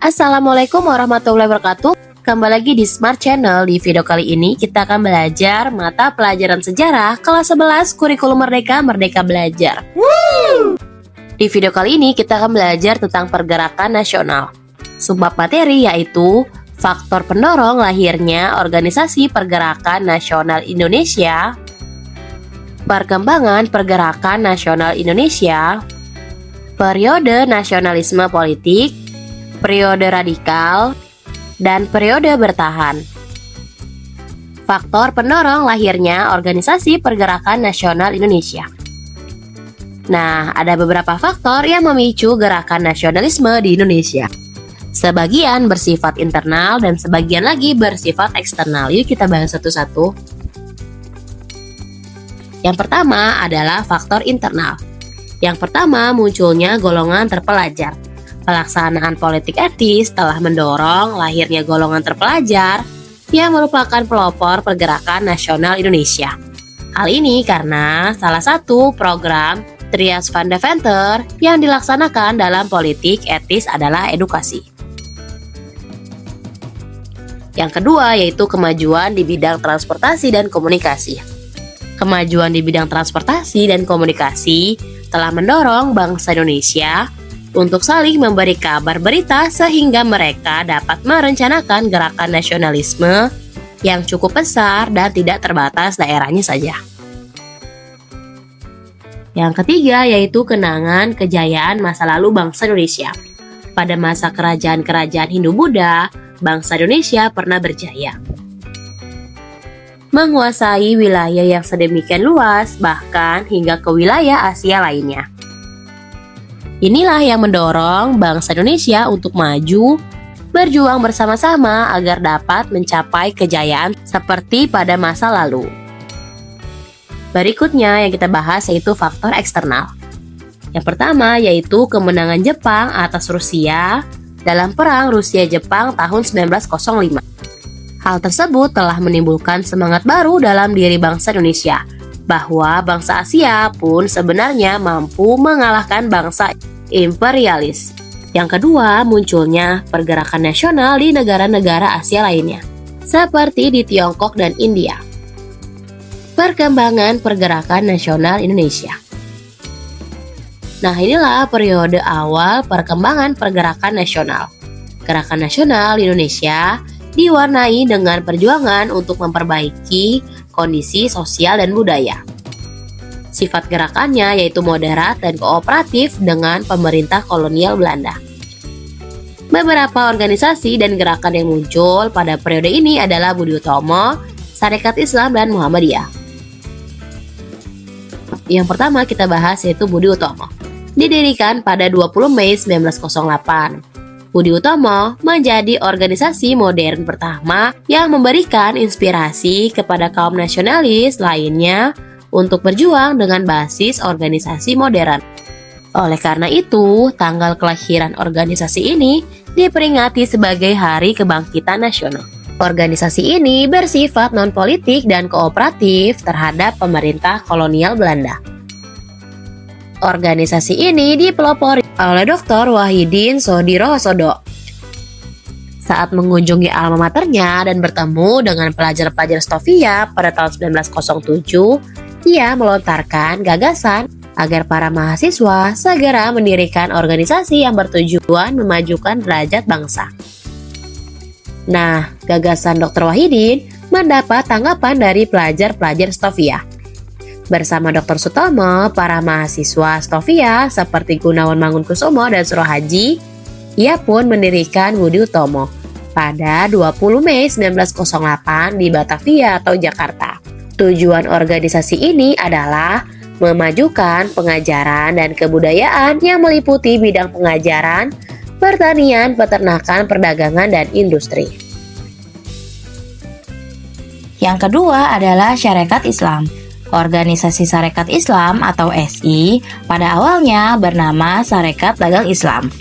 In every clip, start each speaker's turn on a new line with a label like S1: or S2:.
S1: Assalamualaikum warahmatullahi wabarakatuh. Kembali lagi di Smart Channel. Di video kali ini kita akan belajar mata pelajaran sejarah kelas 11 kurikulum Merdeka Merdeka Belajar. Di video kali ini kita akan belajar tentang pergerakan nasional. Subbab materi yaitu faktor pendorong lahirnya Organisasi Pergerakan Nasional Indonesia, perkembangan pergerakan nasional Indonesia, periode nasionalisme politik, periode radikal, dan periode bertahan. Faktor pendorong lahirnya Organisasi Pergerakan Nasional Indonesia. Nah, ada beberapa faktor yang memicu gerakan nasionalisme di Indonesia. Sebagian bersifat internal dan sebagian lagi bersifat eksternal. Yuk kita bahas satu-satu. Yang pertama adalah faktor internal. Yang pertama munculnya golongan terpelajar. Pelaksanaan politik etis telah mendorong lahirnya golongan terpelajar yang merupakan pelopor pergerakan nasional Indonesia. Hal ini karena salah satu program Trias van Deventer yang dilaksanakan dalam politik etis adalah edukasi. Yang kedua yaitu kemajuan di bidang transportasi dan komunikasi. Kemajuan di bidang transportasi dan komunikasi telah mendorong bangsa Indonesia untuk saling memberi kabar berita sehingga mereka dapat merencanakan gerakan nasionalisme yang cukup besar dan tidak terbatas daerahnya saja. Yang ketiga yaitu kenangan kejayaan masa lalu bangsa Indonesia. Pada masa kerajaan-kerajaan Hindu-Buddha, bangsa Indonesia pernah berjaya menguasai wilayah yang sedemikian luas, bahkan hingga ke wilayah Asia lainnya. Inilah yang mendorong bangsa Indonesia untuk maju, berjuang bersama-sama agar dapat mencapai kejayaan seperti pada masa lalu. Berikutnya yang kita bahas yaitu faktor eksternal. Yang pertama yaitu kemenangan Jepang atas Rusia dalam Perang Rusia-Jepang tahun 1905. Hal tersebut telah menimbulkan semangat baru dalam diri bangsa Indonesia, bahwa bangsa Asia pun sebenarnya mampu mengalahkan bangsa imperialis. Yang kedua, munculnya pergerakan nasional di negara-negara Asia lainnya, seperti di Tiongkok dan India. Perkembangan pergerakan nasional Indonesia. Nah, inilah periode awal perkembangan pergerakan nasional. Gerakan nasional di Indonesia diwarnai dengan perjuangan untuk memperbaiki kondisi sosial dan budaya. Sifat gerakannya yaitu moderat dan kooperatif dengan pemerintah kolonial Belanda. Beberapa organisasi dan gerakan yang muncul pada periode ini adalah Budi Utomo, Sarekat Islam, dan Muhammadiyah. Yang pertama kita bahas yaitu Budi Utomo. Didirikan pada 20 Mei 1908. Budi Utomo menjadi organisasi modern pertama yang memberikan inspirasi kepada kaum nasionalis lainnya untuk berjuang dengan basis organisasi modern. Oleh karena itu, tanggal kelahiran organisasi ini diperingati sebagai Hari Kebangkitan Nasional. Organisasi ini bersifat non-politik dan kooperatif terhadap pemerintah kolonial Belanda. Organisasi ini dipelopori oleh Dr. Wahidin Soedirohosodo. Saat mengunjungi alma maternya dan bertemu dengan pelajar-pelajar Stovia pada tahun 1907, ia melontarkan gagasan agar para mahasiswa segera mendirikan organisasi yang bertujuan memajukan derajat bangsa. Nah, gagasan Dr. Wahidin mendapat tanggapan dari pelajar-pelajar Stovia. Bersama Dr. Sutomo, para mahasiswa Stovia seperti Gunawan Mangunkusumo dan Surohaji, ia pun mendirikan Budi Utomo pada 20 Mei 1908 di Batavia atau Jakarta. Tujuan organisasi ini adalah memajukan pengajaran dan kebudayaan yang meliputi bidang pengajaran, pertanian, peternakan, perdagangan, dan industri. Yang kedua adalah Sarekat Islam. Organisasi Sarekat Islam atau SI pada awalnya bernama Sarekat Dagang Islam.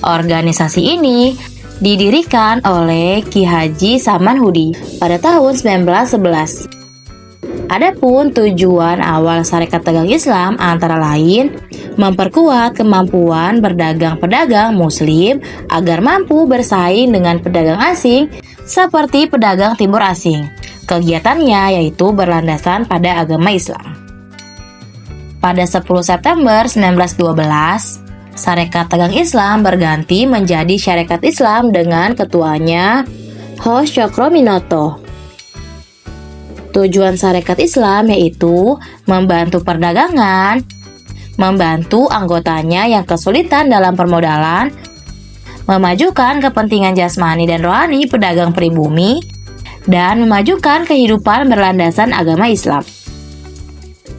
S1: Organisasi ini didirikan oleh Ki Haji Samanhudi pada tahun 1911. Adapun tujuan awal Sarekat Dagang Islam antara lain
S2: memperkuat kemampuan berdagang pedagang Muslim agar mampu bersaing dengan pedagang asing seperti pedagang timur asing. Kegiatannya yaitu berlandasan pada agama Islam. Pada 10 September 1912, Sarekat Dagang Islam berganti menjadi Syarikat Islam dengan ketuanya Hos Cokroaminoto. Tujuan Sarekat Islam yaitu membantu perdagangan, membantu anggotanya yang kesulitan dalam permodalan, memajukan kepentingan jasmani dan rohani pedagang pribumi, dan memajukan kehidupan berlandasan agama Islam.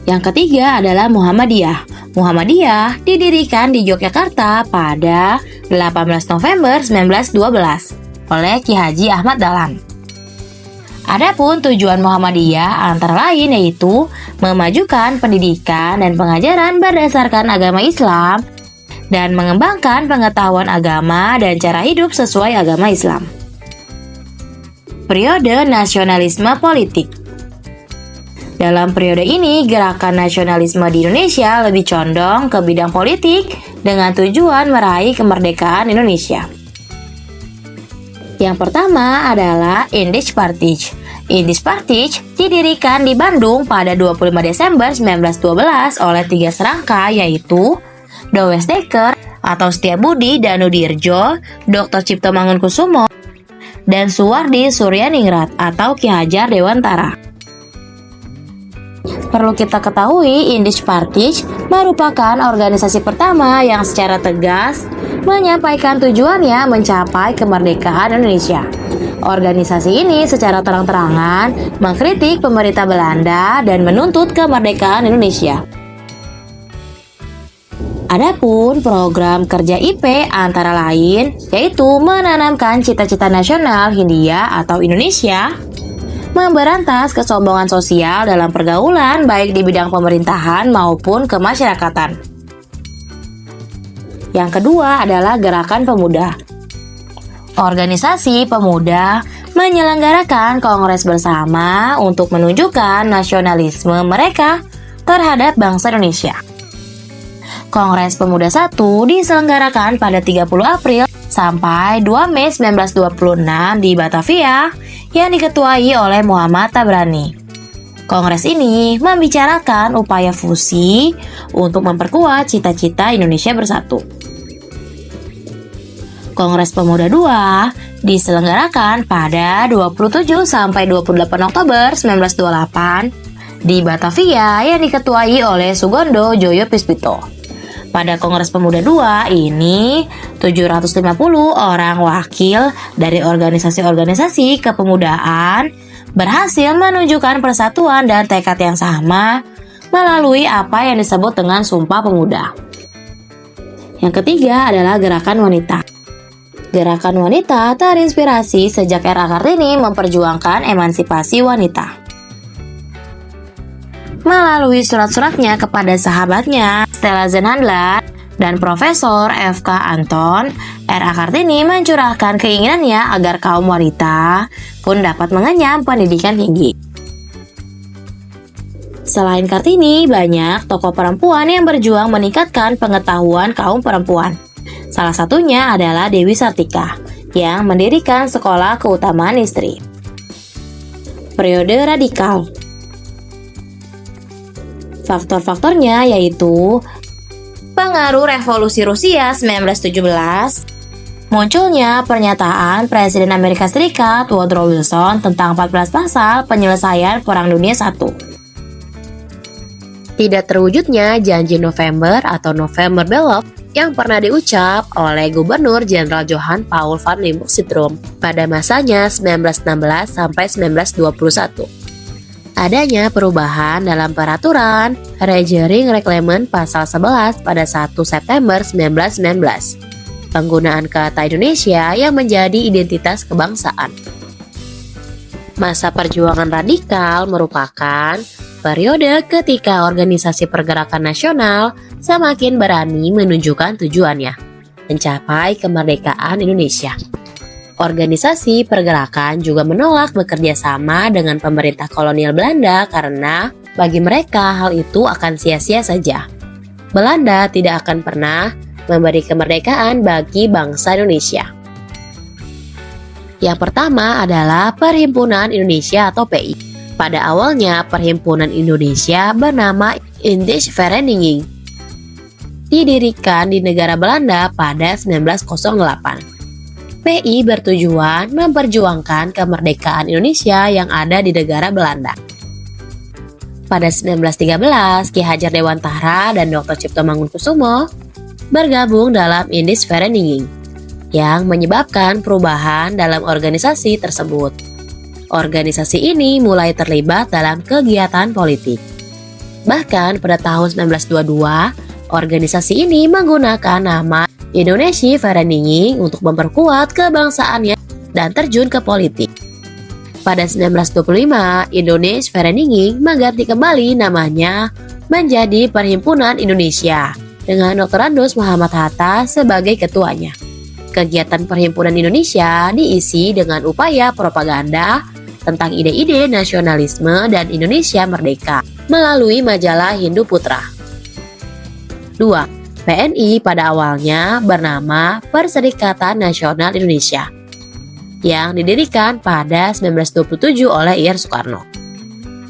S2: Yang ketiga adalah Muhammadiyah. Muhammadiyah didirikan di Yogyakarta pada 18 November 1912 oleh Ki Haji Ahmad Dahlan. Adapun tujuan Muhammadiyah antara lain yaitu memajukan pendidikan dan pengajaran berdasarkan agama Islam dan mengembangkan pengetahuan agama dan cara hidup sesuai agama Islam. Periode nasionalisme politik. Dalam periode ini, gerakan nasionalisme di Indonesia lebih condong ke bidang politik dengan tujuan meraih kemerdekaan Indonesia. Yang pertama adalah Indispartij. Indispartij didirikan di Bandung pada 25 Desember 1912 oleh 3 serangka yaitu Dowes Dekker atau Setiabudi Danudirjo, Dr. Cipto Mangunkusumo, dan Suwardi Suryaningrat atau Ki Hajar Dewantara. Perlu kita ketahui, Indispartij merupakan organisasi pertama yang secara tegas menyampaikan tujuannya mencapai kemerdekaan Indonesia. Organisasi ini secara terang-terangan mengkritik pemerintah Belanda dan menuntut kemerdekaan Indonesia. Adapun program kerja IP antara lain yaitu menanamkan cita-cita nasional Hindia atau Indonesia, memberantas kesombongan sosial dalam pergaulan baik di bidang pemerintahan maupun kemasyarakatan. Yang kedua adalah Gerakan Pemuda. Organisasi pemuda menyelenggarakan kongres bersama untuk menunjukkan nasionalisme mereka terhadap bangsa Indonesia. Kongres Pemuda 1 diselenggarakan pada 30 April sampai 2 Mei 1926 di Batavia yang diketuai oleh Muhammad Tabrani. Kongres ini membicarakan upaya fusi untuk memperkuat cita-cita Indonesia bersatu. Kongres Pemuda 2 diselenggarakan pada 27 sampai 28 Oktober 1928 di Batavia yang diketuai oleh Sugondo Joyo Puspito. Pada Kongres Pemuda 2 ini 750 orang wakil dari organisasi-organisasi kepemudaan berhasil menunjukkan persatuan dan tekad yang sama melalui apa yang disebut dengan Sumpah Pemuda. Yang ketiga adalah Gerakan Wanita. Gerakan wanita terinspirasi sejak R.A. Kartini memperjuangkan emansipasi wanita. Melalui surat-suratnya kepada sahabatnya Stella Zenhandler dan Profesor F.K. Anton, R.A. Kartini mencurahkan keinginannya agar kaum wanita pun dapat mengenyam pendidikan tinggi. Selain Kartini, banyak tokoh perempuan yang berjuang meningkatkan pengetahuan kaum perempuan. Salah satunya adalah Dewi Sartika yang mendirikan Sekolah Keutamaan Istri. Periode radikal. Faktor-faktornya yaitu pengaruh revolusi Rusia 1917, munculnya pernyataan Presiden Amerika Serikat Woodrow Wilson tentang 14 pasal penyelesaian Perang Dunia I. Tidak terwujudnya janji November atau November Bellof yang pernah diucap oleh Gubernur Jenderal Johan Paul van Limburg-Stirum pada masanya 1916 sampai 1921. Adanya perubahan dalam peraturan Regering Reglement pasal 11 pada 1 September 1919. Penggunaan kata Indonesia yang menjadi identitas kebangsaan. Masa perjuangan radikal merupakan periode ketika organisasi pergerakan nasional semakin berani menunjukkan tujuannya, mencapai kemerdekaan Indonesia. Organisasi pergerakan juga menolak bekerja sama dengan pemerintah kolonial Belanda karena bagi mereka hal itu akan sia-sia saja. Belanda tidak akan pernah memberi kemerdekaan bagi bangsa Indonesia. Yang pertama adalah Perhimpunan Indonesia atau PI. Pada awalnya, Perhimpunan Indonesia bernama Indische Vereniging. Didirikan di negara Belanda pada 1908. PI bertujuan memperjuangkan kemerdekaan Indonesia yang ada di negara Belanda. Pada 1913, Ki Hajar Dewantara dan Dr. Cipto Mangunkusumo bergabung dalam Indische Vereniging yang menyebabkan perubahan dalam organisasi tersebut. Organisasi ini mulai terlibat dalam kegiatan politik. Bahkan pada tahun 1922, organisasi ini menggunakan nama Indische Vereniging untuk memperkuat kebangsaannya dan terjun ke politik. Pada 1925, Indische Vereniging mengganti kembali namanya menjadi Perhimpunan Indonesia dengan Dr. Andos Muhammad Hatta sebagai ketuanya. Kegiatan Perhimpunan Indonesia diisi dengan upaya propaganda tentang ide-ide nasionalisme dan Indonesia merdeka melalui majalah Hindu Putra. 2. PNI pada awalnya bernama Perserikatan Nasional Indonesia yang didirikan pada 1927 oleh Ir Soekarno.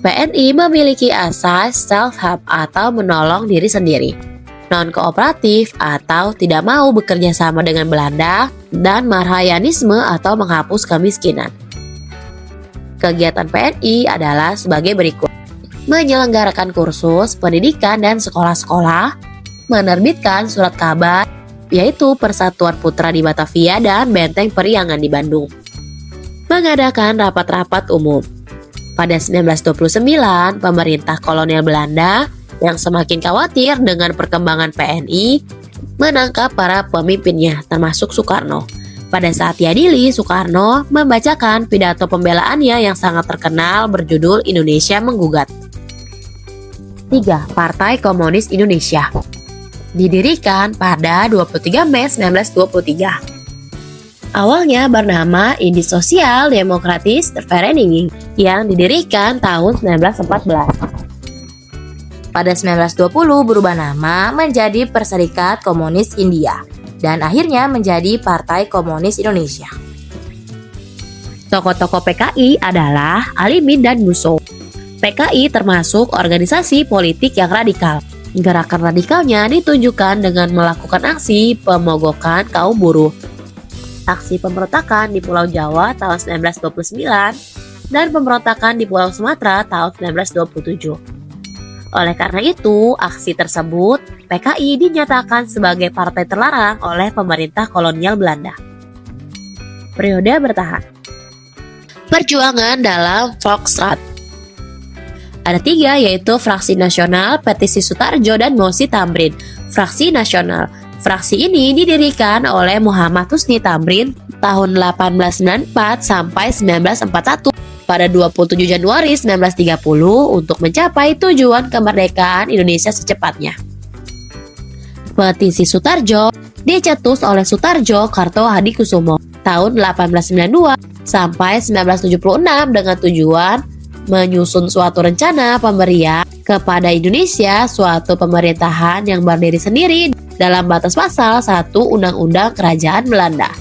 S2: PNI memiliki asas self-help atau menolong diri sendiri, non-kooperatif atau tidak mau bekerja sama dengan Belanda, dan Marhayanisme atau menghapus kemiskinan. Kegiatan PNI adalah sebagai berikut: menyelenggarakan kursus, pendidikan, dan sekolah-sekolah, menerbitkan surat kabar, yaitu Persatuan Putra di Batavia dan Benteng Periangan di Bandung, mengadakan rapat-rapat umum. Pada 1929, pemerintah kolonial Belanda yang semakin khawatir dengan perkembangan PNI menangkap para pemimpinnya, termasuk Soekarno. Pada saat diadili, Soekarno membacakan pidato pembelaannya yang sangat terkenal berjudul Indonesia Menggugat. 3. Partai Komunis Indonesia didirikan pada 23 Mei 1923. Awalnya bernama Indi Sosial Demokratis Vereniging yang didirikan tahun 1914. Pada 1920 berubah nama menjadi Perserikat Komunis India dan akhirnya menjadi Partai Komunis Indonesia. Tokoh-tokoh PKI adalah Alimin dan Busso. PKI termasuk organisasi politik yang radikal. Gerakan radikalnya ditunjukkan dengan melakukan aksi pemogokan kaum buruh, aksi pemberontakan di Pulau Jawa tahun 1929, dan pemberontakan di Pulau Sumatera tahun 1927. Oleh karena itu, aksi tersebut PKI dinyatakan sebagai partai terlarang oleh pemerintah kolonial Belanda. Periode bertahan. Perjuangan dalam Volksraad. Ada 3, yaitu Fraksi Nasional, Petisi Sutarjo, dan Mosi Tamrin. Fraksi Nasional. Fraksi ini didirikan oleh Muhammad Husni Tamrin tahun 1894 sampai 1941 pada 27 Januari 1930 untuk mencapai tujuan kemerdekaan Indonesia secepatnya. Petisi Sutarjo dicetus oleh Sutarjo Kartohadikusumo tahun 1892 sampai 1976 dengan tujuan menyusun suatu rencana pemberian kepada Indonesia suatu pemerintahan yang berdiri sendiri dalam batas pasal 1 Undang-Undang Kerajaan Belanda.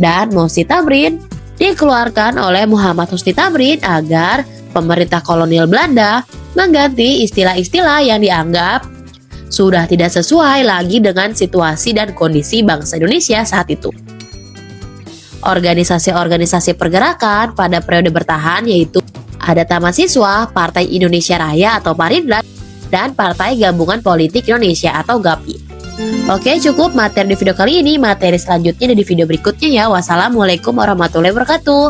S2: Dan Mosi Tamrin dikeluarkan oleh Muhammad Husni Tamrin agar pemerintah kolonial Belanda mengganti istilah-istilah yang dianggap sudah tidak sesuai lagi dengan situasi dan kondisi bangsa Indonesia saat itu. Organisasi-organisasi pergerakan pada periode bertahan yaitu ada Taman Siswa, Partai Indonesia Raya atau Parindra, dan Partai Gabungan Politik Indonesia atau GAPI. Oke, cukup materi di video kali ini. Materi selanjutnya di video berikutnya ya. Wassalamualaikum warahmatullahi wabarakatuh.